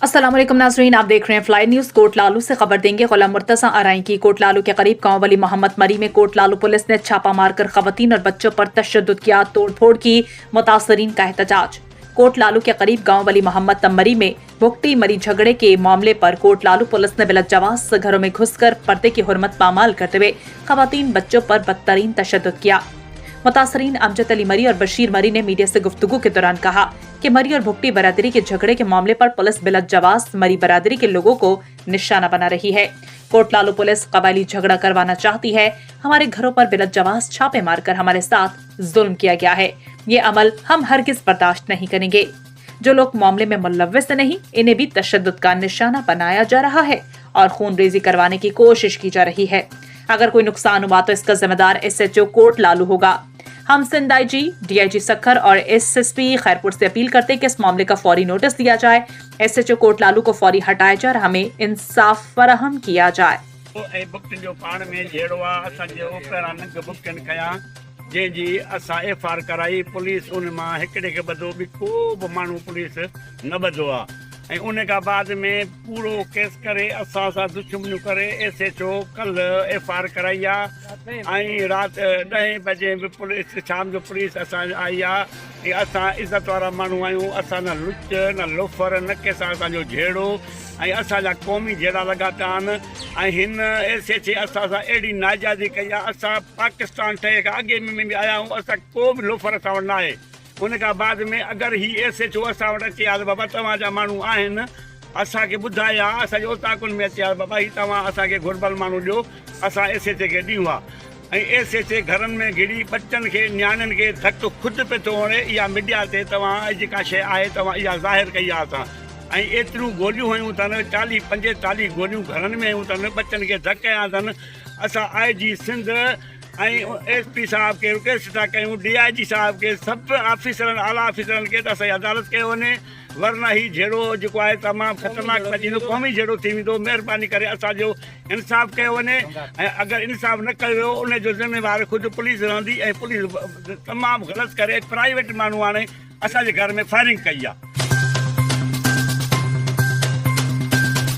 अस्सलाम वालेकुम नाज़रीन, आप देख रहे हैं फ्लाई न्यूज़। कोट लालू से खबर देंगे गुलाम मुर्तज़ा आरई की। कोट लालू के करीब गांव वाली मोहम्मद मरी में कोट लालू पुलिस ने छापा मारकर खवातीन और बच्चों पर तशद्दुद किया, तोड़फोड़ की, मुतासरीन का एहतजाज। कोट लालू के करीब गांव वाली मोहम्मद मरी में भुगती मरी झगड़े के मामले पर कोट लालू पुलिस ने बिलजवाज घरों में घुसकर पर्दे की हुर्मत पामाल करते हुए खवातीन बच्चों पर बदतरीन तशद्दुद किया। मुतासरीन अमजद अली मरी और बशीर मरी ने मीडिया से गुफ्तगू के दौरान कहा कि मरी और भुगटी बरादरी के झगड़े के मामले पर पुलिस बिलजवाज मरी बरादरी के लोगों को निशाना बना रही है। कोट लालू पुलिस कबायली झगड़ा करवाना चाहती है। हमारे घरों पर बिलजवाज छापे मारकर हमारे साथ जुल्म किया गया है। ये अमल हम हरगिज बर्दाश्त नहीं करेंगे। जो लोग मामले में मुलव्विस नहीं, इन्हें भी तशद्दुद का निशाना बनाया जा रहा है और खून रेजी करवाने की कोशिश की जा रही है। अगर कोई नुकसान हुआ तो इसका जिम्मेदार SHO कोट लालू होगा। हम सिंध IG, DIG सखर और SSP खैरपुर से अपील करते हैं कि इस मामले का फौरी नोटिस दिया जाए, SHO कोट लालू को फौरी हटाया जाए और हमें इंसाफ फराहम किया जाए। जी असां FR कराई, पुलिस उन मां हिकिड़े खे ॿधो, बि को बि माण्हू पुलिस न ॿधो आहे। ऐं उन खां बाद में पूरो केस करे असां सां दुश्मनियूं करे SHO कल्ह FR कराई आहे। ऐं राति 10 बजे बि पुलिस, शाम जो पुलिस असां आई आहे। असां इज़त वारा माण्हू आहियूं, असां न लुच न लोफर न कंहिंसां असांजो झेड़ो, ऐं असांजा क़ौमी जहिड़ा लॻा पिया आहिनि। ऐं हिन SHO असां सां अहिड़ी नाजाइज़ी कई आहे। असां पाकिस्तान ठहे खां अॻे में बि आया आहियूं, असां को बि लोफर असां वटि न आहे। उन खां बाद में अगरि ही SHO असां वटि अचे हा त बाबा तव्हांजा माण्हू आहिनि, असांखे ॿुधाया, असांजे ओताकुनि में अचे हा बाबा ही तव्हां असांखे घुरबल माण्हू ॾियो, असां SHO खे ॾियूं हा। ऐं SHO घरनि में घिड़ी बच्चनि खे, नियाणियुनि खे धक ख़ुदि पियो थो वणे। इहा मीडिया ते तव्हां जेका शइ आहे तव्हां इहा ज़ाहिर कई आहे असां। ऐं एतिरियूं गोलियूं हयूं अथनि, 40-45 गोलियूं घरनि में हयूं अथनि, बच्चनि खे धक हयां अथनि। असां IG सिंध ऐं SP साहब खे रिक्वेस्ट था कयूं, DIG साहब खे, सभु ऑफिसरनि, आला ऑफिसरनि खे त असांजी अदालत कयो वञे, वरना ही जहिड़ो जेको आहे तमामु ख़तरनाक थींदो, क़ौमी जहिड़ो थी वेंदो। महिरबानी करे असांजो इंसाफ़ कयो वञे। ऐं अगरि इंसाफ़ न कयो उनजो ज़िम्मेवार ख़ुदि पुलिस रहंदी। ऐं पुलिस तमामु ग़लति करे प्राइवेट माण्हू हाणे असांजे घर में फायरिंग कई आहे।